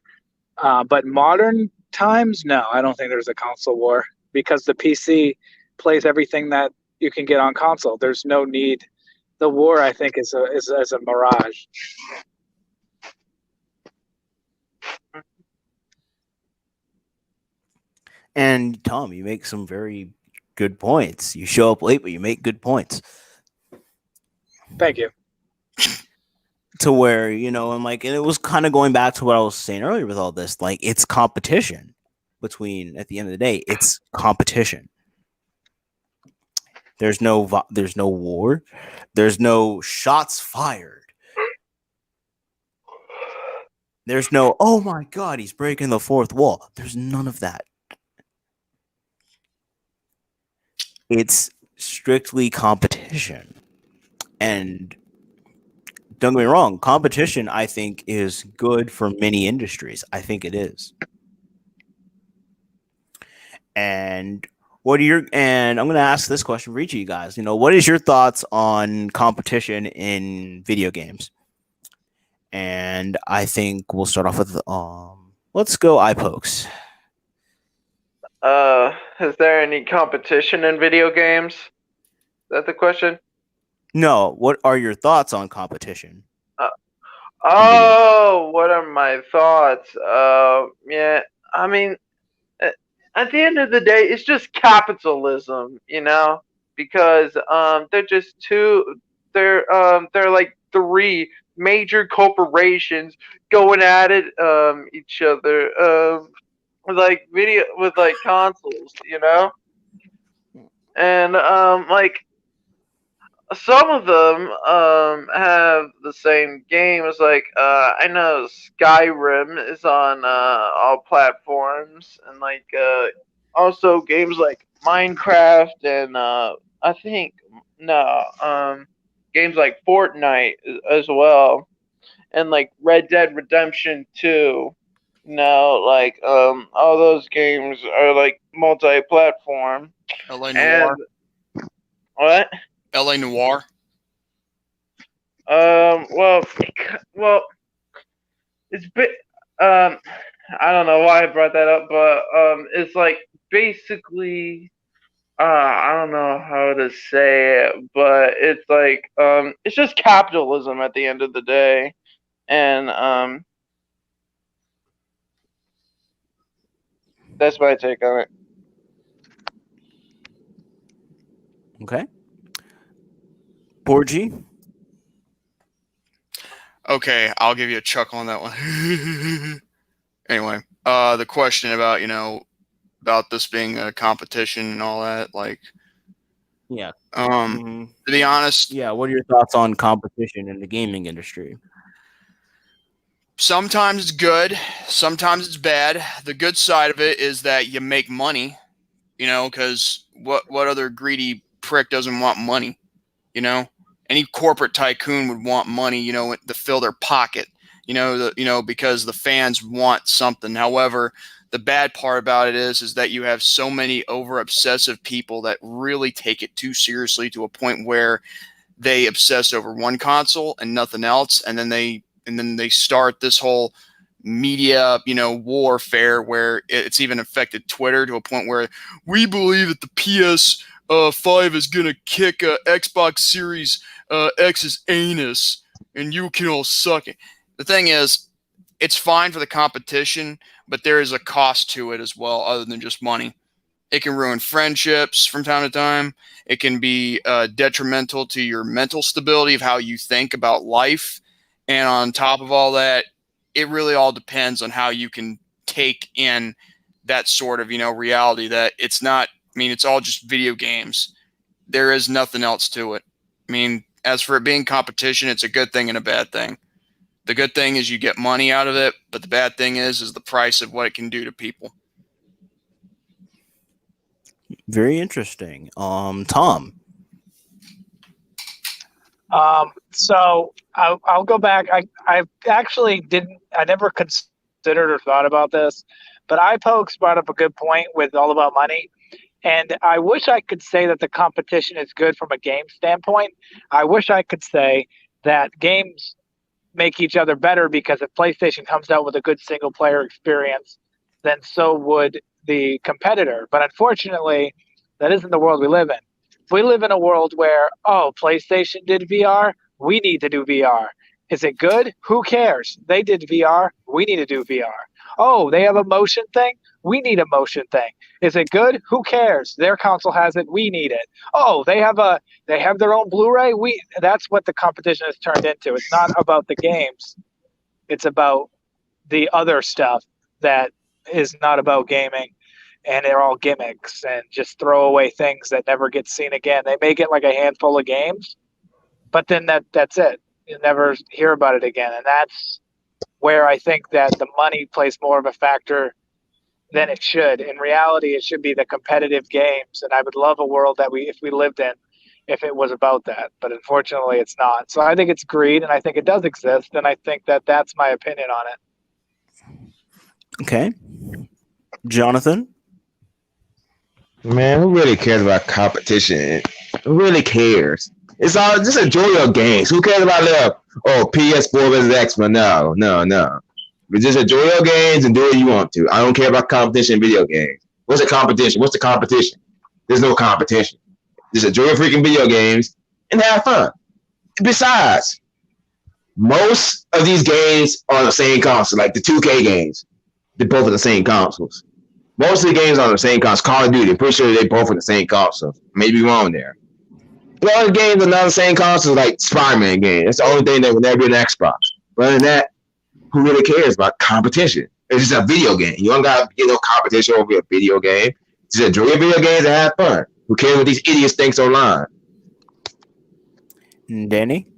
Speaker 6: But modern times, no, I don't think there's a console war because the PC plays everything that you can get on console. There's no need The war, I think, is a mirage.
Speaker 1: And Tom, you make some very good points. You show up late, but you make good points.
Speaker 6: Thank you.
Speaker 1: To where, and it was kind of going back to what I was saying earlier with all this. Like, it's competition between, at the end of the day, it's competition. There's no war. There's no shots fired. There's no, oh my God, he's breaking the fourth wall. There's none of that. It's strictly competition. And don't get me wrong, competition, I think, is good for many industries. I think it is. And and I'm going to ask this question for each of you guys. What is your thoughts on competition in video games? And I think we'll start off with let's go iPokes.
Speaker 5: Is there any competition in video games? Is that the question?
Speaker 1: No, what are your thoughts on competition?
Speaker 5: What are my thoughts? Yeah, I mean, at the end of the day, it's just capitalism, because they're like three major corporations going at it each other with like consoles, and like some of them have the same games. Like I know Skyrim is on all platforms, and like also games like Minecraft and I think games like Fortnite as well, and like Red Dead Redemption 2. Like all those games are like multi-platform.
Speaker 3: LA Noir.
Speaker 5: And what?
Speaker 3: LA Noir.
Speaker 5: Well, it's I don't know why I brought that up, but it's like basically, I don't know how to say it, but it's like it's just capitalism at the end of the day, and that's my take on it.
Speaker 1: Okay. Borgie?
Speaker 3: Okay, I'll give you a chuckle on that one. Anyway, the question about about this being a competition and all that, like,
Speaker 1: Yeah.
Speaker 3: to be honest,
Speaker 1: Yeah, what are your thoughts on competition in the gaming industry?
Speaker 3: sometimes it's good, sometimes it's bad. The good side of it is that you make money, because what other greedy prick doesn't want money? Any corporate tycoon would want money, to fill their pocket, because the fans want something. However, the bad part about it is that you have so many over obsessive people that really take it too seriously to a point where they obsess over one console and nothing else, and then they start this whole media, warfare where it's even affected Twitter to a point where we believe that the PS5 is gonna kick Xbox Series X's anus, and you can all suck it. The thing is, it's fine for the competition, but there is a cost to it as well, other than just money. It can ruin friendships from time to time. It can be detrimental to your mental stability of how you think about life. And on top of all that, it really all depends on how you can take in that sort of, reality that it's not, it's all just video games. There is nothing else to it. As for it being competition, it's a good thing and a bad thing. The good thing is you get money out of it, but the bad thing is the price of what it can do to people.
Speaker 1: Very interesting. Tom.
Speaker 6: So I'll go back. I actually didn't. I never considered or thought about this, but iPokes brought up a good point with all about money. And I wish I could say that the competition is good from a game standpoint. I wish I could say that games make each other better, because if PlayStation comes out with a good single player experience, then so would the competitor. But unfortunately, that isn't the world we live in. If we live in a world where, PlayStation did VR, we need to do VR. Is it good? Who cares? They did VR, we need to do VR. Oh, they have a motion thing? We need a motion thing. Is it good? Who cares? Their console has it, we need it. Oh, they have their own Blu-ray? That's what the competition has turned into. It's not about the games. It's about the other stuff that is not about gaming, and they're all gimmicks and just throwaway things that never get seen again. They may get like a handful of games, but then that's it. You never hear about it again. And that's where I think that the money plays more of a factor than it should. In reality, it should be the competitive games. And I would love a world that if we lived in, if it was about that. But unfortunately, it's not. So I think it's greed, and I think it does exist. And I think that's my opinion on it.
Speaker 1: Okay. Jonathan?
Speaker 4: Man, who really cares about competition? Who really cares? It's all just enjoy your games. Who cares about PS4 versus Xbox? No. But just enjoy your games and do what you want to. I don't care about competition in video games. What's the competition? What's the competition? There's no competition. Just enjoy your freaking video games and have fun. Besides, most of these games are on the same console, like the 2K games. They're both on the same consoles. Most of the games are on the same console. Call of Duty, I'm pretty sure they both on the same console. Maybe wrong there. The other games are not the same console, like Spider-Man game. That's the only thing that would never be an Xbox. But other than that, who really cares about competition? It's just a video game. You don't got competition over a video game. Just enjoy your video games and have fun. Who cares what these idiots think online?
Speaker 1: Danny?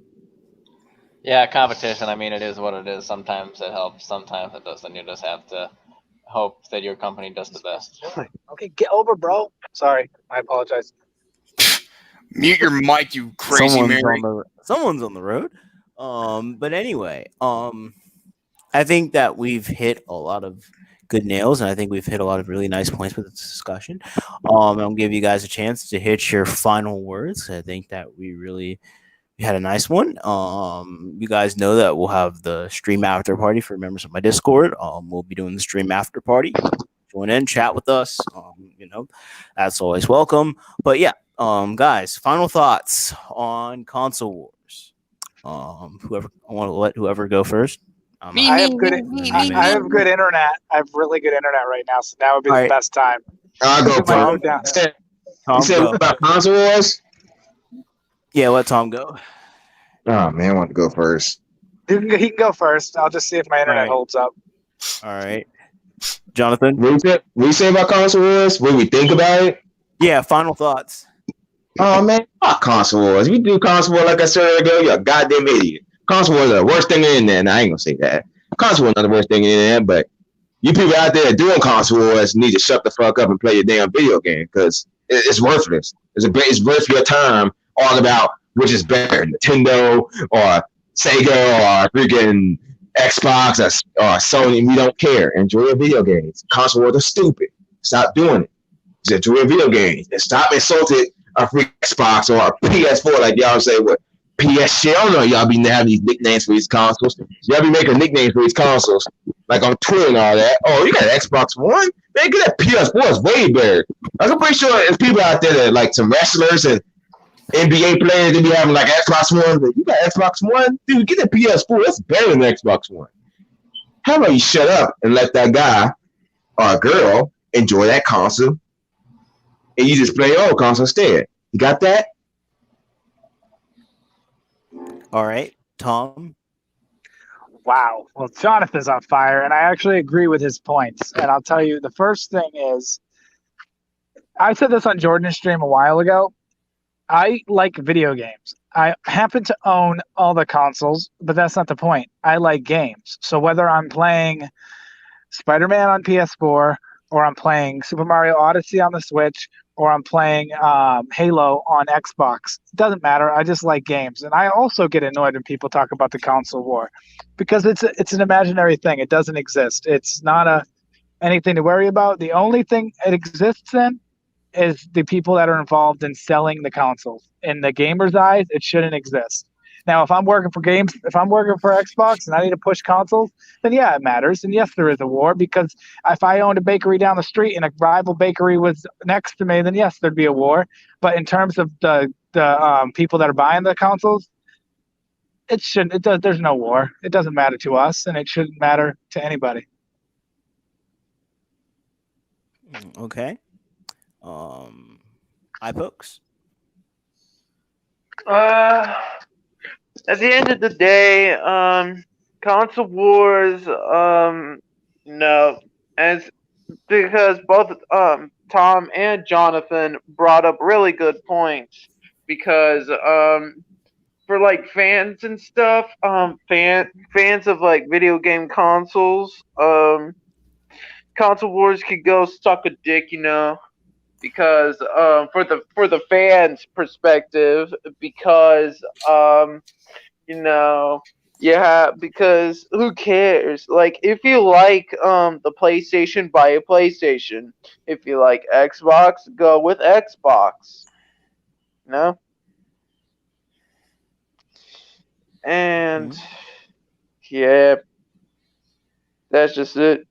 Speaker 2: Yeah, competition. I mean, it is what it is. Sometimes it helps. Sometimes it doesn't. You just have to hope that your company does the best.
Speaker 6: Okay, get over, bro. Sorry, I apologize.
Speaker 3: Mute your mic, you crazy Mary.
Speaker 1: Someone's on the road. But anyway, I think that we've hit a lot of good nails, and I think we've hit a lot of really nice points with this discussion. I'll give you guys a chance to hit your final words. I think that we had a nice one. You guys know that we'll have the stream after party for members of my Discord. We'll be doing the stream after party. Join in, chat with us. That's always welcome. But yeah, guys, final thoughts on console wars. Whoever I want to let whoever go first.
Speaker 6: I have good internet. I have really good internet right now, so now would be the best time.
Speaker 4: I'll go, Tom. You said what about console wars?
Speaker 1: Yeah, let Tom go.
Speaker 4: Oh man, I want to go first.
Speaker 6: He can go first. I'll just see if my internet holds up.
Speaker 1: All right, Jonathan.
Speaker 4: What you say about console wars? What do we think about it?
Speaker 1: Yeah, final thoughts.
Speaker 4: Oh man, fuck console wars. If you do console wars like I said earlier, you're a goddamn idiot. Console wars are the worst thing in there. And I ain't gonna say that. Console wars are not the worst thing in there, but you people out there doing console wars need to shut the fuck up and play your damn video game because it's worthless. It's worth your time all about which is better, Nintendo or Sega or freaking Xbox or Sony. We don't care. Enjoy your video games. Console wars are stupid. Stop doing it. Just enjoy your video games and stop insulting a free Xbox or a PS4 like y'all say what PS shit. I don't know y'all be having these nicknames for these consoles. Y'all be making nicknames for these consoles like on Twitter and all that. Oh, you got an Xbox One? Man, get that PS4. It's way better. I'm pretty sure there's people out there that like some wrestlers and NBA players that be having like Xbox One. You got Xbox One? Dude, get the PS4. That's better than Xbox One. How about you shut up and let that guy or a girl enjoy that console and you just play your old console instead? You got that?
Speaker 1: All right, Tom.
Speaker 6: Wow. Well, Jonathan's on fire, and I actually agree with his points. And I'll tell you, the first thing is, I said this on Jordan's stream a while ago. I like video games. I happen to own all the consoles, but that's not the point. I like games. So whether I'm playing Spider-Man on PS4, or I'm playing Super Mario Odyssey on the Switch, or I'm playing Halo on Xbox, it doesn't matter. I just like games. And I also get annoyed when people talk about the console war because it's an imaginary thing. It doesn't exist. It's not anything to worry about. The only thing it exists in is the people that are involved in selling the consoles. In the gamer's eyes, it shouldn't exist. Now, if I'm working for Xbox and I need to push consoles, then yeah, it matters. And yes, there is a war because if I owned a bakery down the street and a rival bakery was next to me, then yes, there'd be a war. But in terms of the people that are buying the consoles, it shouldn't. It does. There's no war. It doesn't matter to us, and it shouldn't matter to anybody.
Speaker 1: Okay. iPokes.
Speaker 5: At the end of the day, console wars, no, as because both Tom and Jonathan brought up really good points because for like fans and stuff, fans of like video game consoles, console wars could go suck a dick, because for the fans' perspective, because yeah, because who cares? Like, if you like the PlayStation, buy a PlayStation. If you like Xbox, go with Xbox. No? And yeah, that's just it.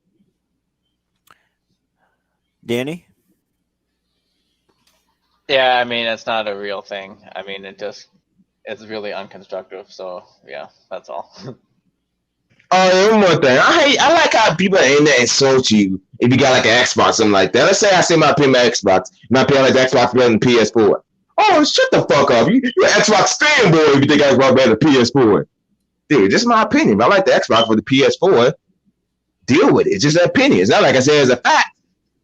Speaker 1: Danny.
Speaker 2: Yeah, I mean, it's not a real thing. I mean, it's really unconstructive. So yeah, that's all.
Speaker 4: Oh, and one more thing. I like how people ain't that insult you if you got like an Xbox, something like that. Let's say I say my opinion on Xbox. My opinion on the Xbox better than PS4. Oh, shut the fuck up. You're an Xbox fanboy if you think Xbox better than PS4. Dude, this is my opinion. I like the Xbox for the PS4. Deal with it. It's just an opinion. It's not like I say it's a fact.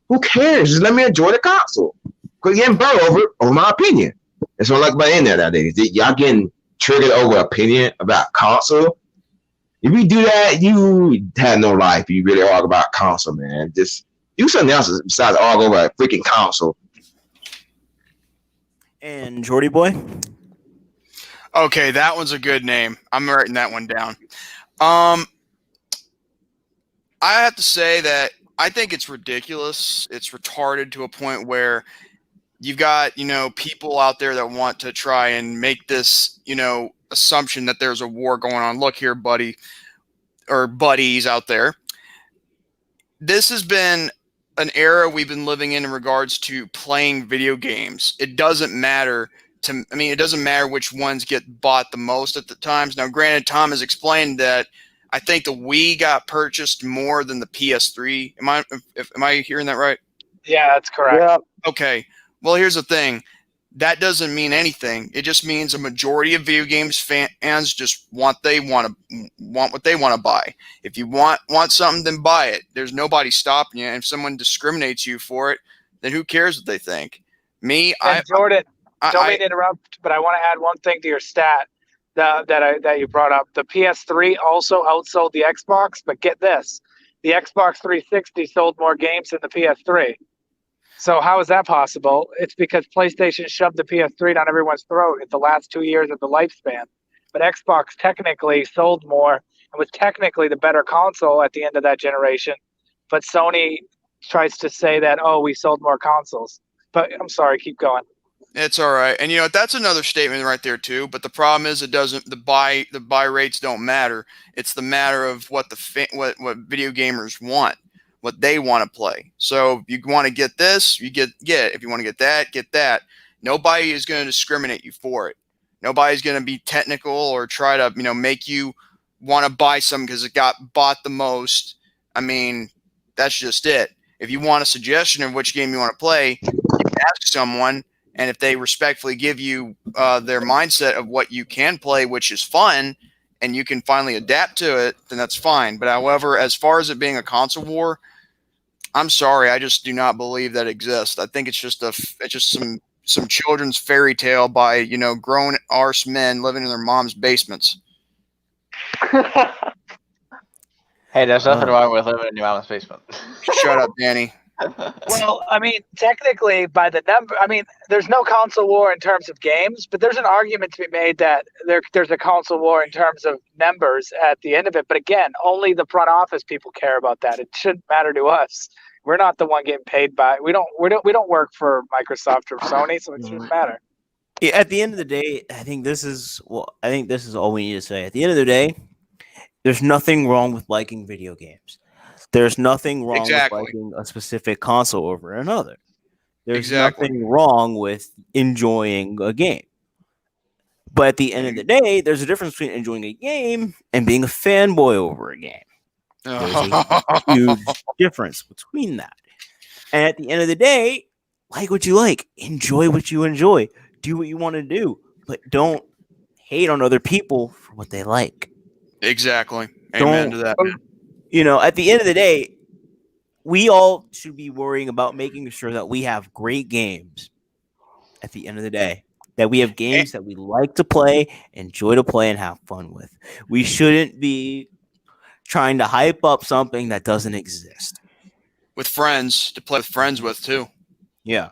Speaker 4: Who cares? Just let me enjoy the console. Quit getting burned over my opinion. That's what I like about the internet nowadays. Y'all getting triggered over opinion about console. If you do that, you have no life. You really argue about console, man. Just do something else besides argue over a freaking console.
Speaker 1: And Jordy Boy.
Speaker 3: Okay, that one's a good name. I'm writing that one down. I have to say that I think it's ridiculous. It's retarded to a point where you've got, people out there that want to try and make this, assumption that there's a war going on. Look here, buddy, or buddies out there. This has been an era we've been living in regards to playing video games. It doesn't matter it doesn't matter which ones get bought the most at the times. Now, granted, Tom has explained that I think the Wii got purchased more than the PS3. Am I hearing that right?
Speaker 6: Yeah, that's correct.
Speaker 5: Yeah.
Speaker 3: Okay. Well, here's the thing. That doesn't mean anything. It just means a majority of video games fans just want what they want to buy. If you want something, then buy it. There's nobody stopping you. And if someone discriminates you for it, then who cares what they think?
Speaker 6: Jordan, don't mean to interrupt, but I want to add one thing to your stat that you brought up. The PS3 also outsold the Xbox, but get this: the Xbox 360 sold more games than the PS3. So how is that possible? It's because PlayStation shoved the PS3 down everyone's throat in the last 2 years of the lifespan. But Xbox technically sold more and was technically the better console at the end of that generation. But Sony tries to say that, we sold more consoles. But I'm sorry, keep going.
Speaker 3: It's all right. And that's another statement right there too. But the problem is the buy rates don't matter. It's the matter of what what video gamers want. What they want to play. So if you want to get this, you get it. If you want to get that. Nobody is going to discriminate you for it. Nobody's going to be technical or try to, make you want to buy something because it got bought the most. I mean, that's just it. If you want a suggestion of which game you want to play, you can ask someone, and if they respectfully give you their mindset of what you can play, which is fun, and you can finally adapt to it, then that's fine. But however, as far as it being a console war, I'm sorry, I just do not believe that exists. I think it's just some children's fairy tale by grown arse men living in their mom's basements.
Speaker 2: Hey, there's nothing wrong with living in your mom's basement.
Speaker 3: Shut up, Danny.
Speaker 6: Well, I mean, technically, by the number, there's no console war in terms of games, but there's an argument to be made that there's a console war in terms of numbers at the end of it. But again, only the front office people care about that. It shouldn't matter to us. We're not the one getting paid by. We don't work for Microsoft or Sony, so it shouldn't matter.
Speaker 1: At the end of the day, I think this is all we need to say. At the end of the day, there's nothing wrong with liking video games. There's nothing wrong
Speaker 3: Exactly.
Speaker 1: with liking a specific console over another. There's
Speaker 3: Exactly.
Speaker 1: nothing wrong with enjoying a game. But at the end of the day, there's a difference between enjoying a game and being a fanboy over a game. There's a huge difference between that. And at the end of the day, like what you like, enjoy what you enjoy, do what you want to do, but don't hate on other people for what they like.
Speaker 3: Exactly. Amen to that. Man.
Speaker 1: You know, at the end of the day, we all should be worrying about making sure that we have great games at the end of the day. That we have games that we like to play, enjoy to play, and have fun with. We shouldn't be trying to hype up something that doesn't exist.
Speaker 3: With friends, to play with friends with, too.
Speaker 1: Yeah. At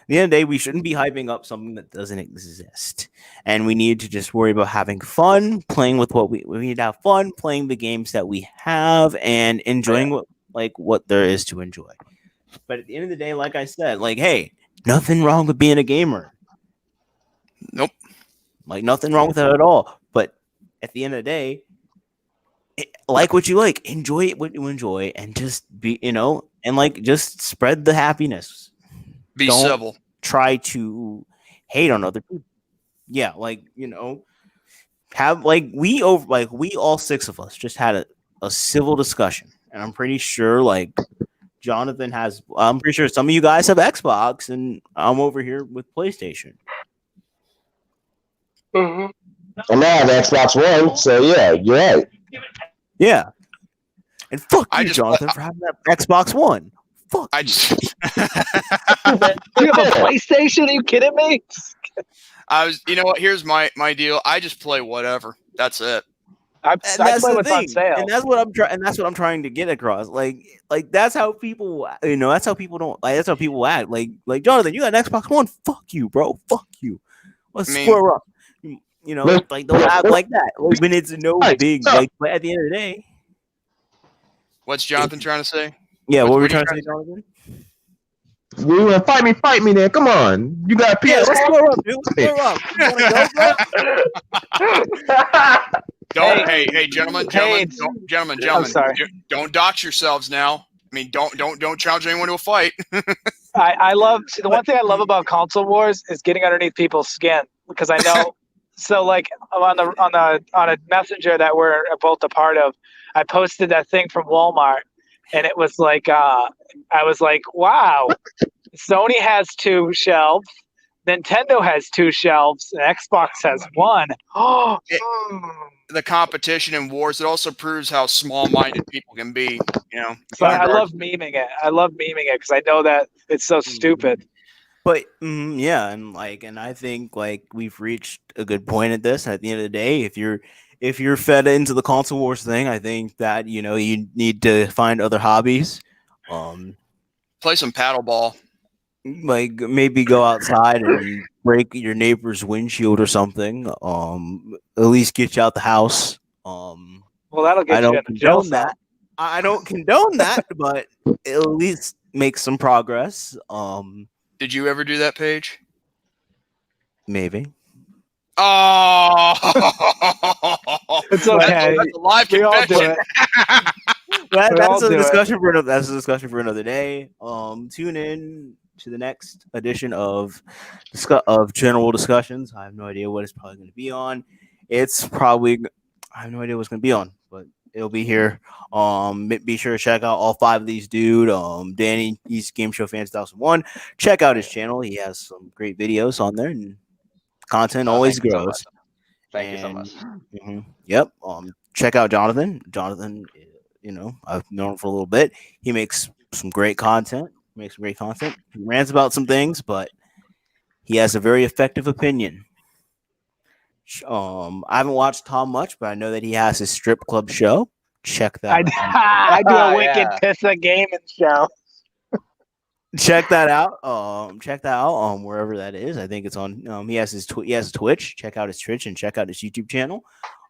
Speaker 1: the end of the day, we shouldn't be hyping up something that doesn't exist. And we need to just worry about having fun, playing with what we need to have fun, playing the games that we have, and enjoying what there is to enjoy. But at the end of the day, like I said, like, hey, nothing wrong with being a gamer.
Speaker 3: Nope.
Speaker 1: Like, nothing wrong with that at all. But at the end of the day, like what you like, enjoy what you enjoy, and just be, and like just spread the happiness.
Speaker 3: Be
Speaker 1: Don't
Speaker 3: civil.
Speaker 1: Try to hate on other people. Yeah, have we all six of us just had a civil discussion, and I'm pretty sure Jonathan has. I'm pretty sure some of you guys have Xbox, and I'm over here with PlayStation.
Speaker 5: Mhm.
Speaker 4: And now I have Xbox One, so yeah, you're right.
Speaker 1: Yeah, and fuck
Speaker 3: I
Speaker 1: you,
Speaker 3: just-
Speaker 1: Jonathan, for having that Xbox One. Fuck.
Speaker 3: I just,
Speaker 6: Do you have a PlayStation? Are you kidding me?
Speaker 3: you know what? Here's my deal. I just play whatever. That's it.
Speaker 6: I
Speaker 1: And
Speaker 6: play what's on sale.
Speaker 1: and that's what I'm trying. And that's what I'm trying to get across. Like that's how people, that's how people don't. Like that's how people act. Like Jonathan, you got an Xbox One. Fuck you, bro. Fuck you. Let's
Speaker 3: I mean-
Speaker 1: square up. Like don't act like that. Like, when it's no
Speaker 4: Right,
Speaker 1: big.
Speaker 4: so-
Speaker 1: Like, but at the end of the day,
Speaker 3: What's Jonathan trying to say?
Speaker 1: yeah. What
Speaker 3: What
Speaker 1: were we
Speaker 3: are
Speaker 1: trying
Speaker 3: you
Speaker 1: to say, Jonathan?
Speaker 4: You want to fight me then? Come on. You got
Speaker 1: Yeah,
Speaker 4: PS.
Speaker 1: let's square up, dude. Let's square up. You wanna go, bro?
Speaker 3: Don't, hey, gentlemen,
Speaker 6: I'm sorry.
Speaker 3: don't dox yourselves now. I mean, don't challenge anyone to a fight.
Speaker 6: I love the one thing I love about console wars is getting underneath people's skin because I know. So like on a messenger that we're both a part of, I posted that thing from Walmart, and it was like I was like, wow, Sony has 2 shelves, Nintendo has 2 shelves, and Xbox has 1. Oh.
Speaker 3: The competition in wars, it also proves how small-minded people can be.
Speaker 6: So I love memeing it. I love memeing it because I know that it's so stupid.
Speaker 1: But yeah, and I think we've reached a good point at this. At the end of the day, if you're fed into the console wars thing, I think that you need to find other hobbies.
Speaker 3: Play some paddleball.
Speaker 1: Like maybe go outside and break your neighbor's windshield or something. At least get you out the house.
Speaker 6: Well, that'll get
Speaker 1: I
Speaker 6: you
Speaker 1: don't
Speaker 6: in a jail
Speaker 1: condone
Speaker 6: cell.
Speaker 1: that. I don't condone that, but it'll at least make some progress.
Speaker 3: Did you ever do that, Paige?
Speaker 1: Maybe.
Speaker 3: Oh,
Speaker 6: It's okay.
Speaker 3: That's a live
Speaker 6: We all do
Speaker 3: confession.
Speaker 6: it.
Speaker 1: That's a
Speaker 6: do it.
Speaker 1: discussion for another. That's a discussion for another day. Tune in to the next edition of General Discussions. I have no idea what it's probably going to be on. I have no idea what's going to be on, but it'll be here. Be sure to check out all 5 of these dude. Danny, he's Game Show Fans 1001. Check out his channel. He has some great videos on there, and content always
Speaker 2: Thank you so
Speaker 1: grows.
Speaker 2: much. Thank you so
Speaker 1: And-
Speaker 2: much.
Speaker 1: Yep. Check out Jonathan. Jonathan, I've known him for a little bit. He makes some great content. He rants about some things, but he has a very effective opinion. I haven't watched Tom much, but I know that he has his strip club show. Check that.
Speaker 6: I do a wicked
Speaker 2: Yeah.
Speaker 6: pissa gaming show.
Speaker 1: Check that out. Check that out. Wherever that is. I think it's on. He has his Twitch. Check out his Twitch and check out his YouTube channel.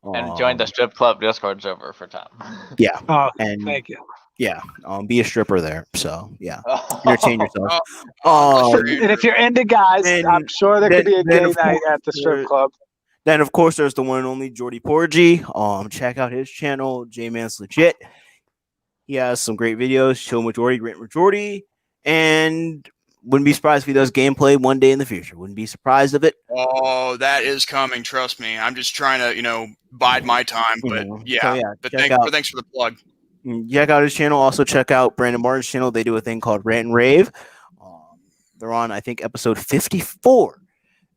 Speaker 2: And join the strip club Discord server for Tom.
Speaker 1: Yeah.
Speaker 6: Oh,
Speaker 1: And
Speaker 6: thank you.
Speaker 1: Yeah, be a stripper there. So yeah, entertain yourself.
Speaker 3: Oh,
Speaker 1: Um,
Speaker 3: stream.
Speaker 6: And if you're into guys,
Speaker 1: And
Speaker 6: I'm sure there could be a
Speaker 1: then,
Speaker 6: gay
Speaker 1: of
Speaker 6: night
Speaker 1: course,
Speaker 6: at the strip
Speaker 1: there-
Speaker 6: club.
Speaker 1: Then of course there's the one and only Jordy Porgy. Check out his channel, J Man's Legit. He has some great videos. Show Majority, Grant Majority, and wouldn't be surprised if he does gameplay one day in the future. Wouldn't be surprised of it.
Speaker 3: Oh, that is coming. Trust me. I'm just trying to, bide my time. But yeah,
Speaker 1: So yeah,
Speaker 3: but
Speaker 1: check out.
Speaker 3: thanks for the plug.
Speaker 1: Check out his channel. Also check out Brandon Martin's channel. They do a thing called Rant and Rave. They're on, I think, episode 54.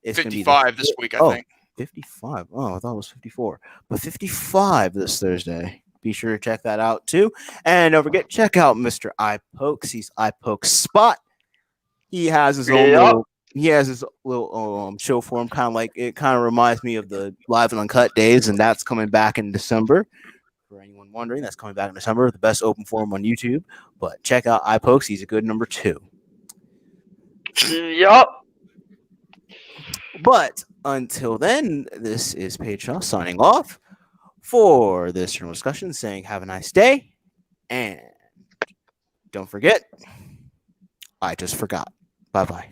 Speaker 1: It's gonna be
Speaker 3: 55 this week, I think.
Speaker 1: 55. Oh, I thought it was 54. But 55 this Thursday. Be sure to check that out too. And don't forget, check out Mr. iPokes. He's iPokes Spot. He has his own little show for him, kind of like it kind of reminds me of the Live and Uncut days, and that's coming back in December. For anyone wondering, that's coming back in December. The best open forum on YouTube. But check out iPokes. He's a good number 2.
Speaker 5: Yup.
Speaker 1: But until then, this is Paige Shaw signing off for this journal discussion, saying have a nice day. And don't forget, I just forgot. Bye-bye.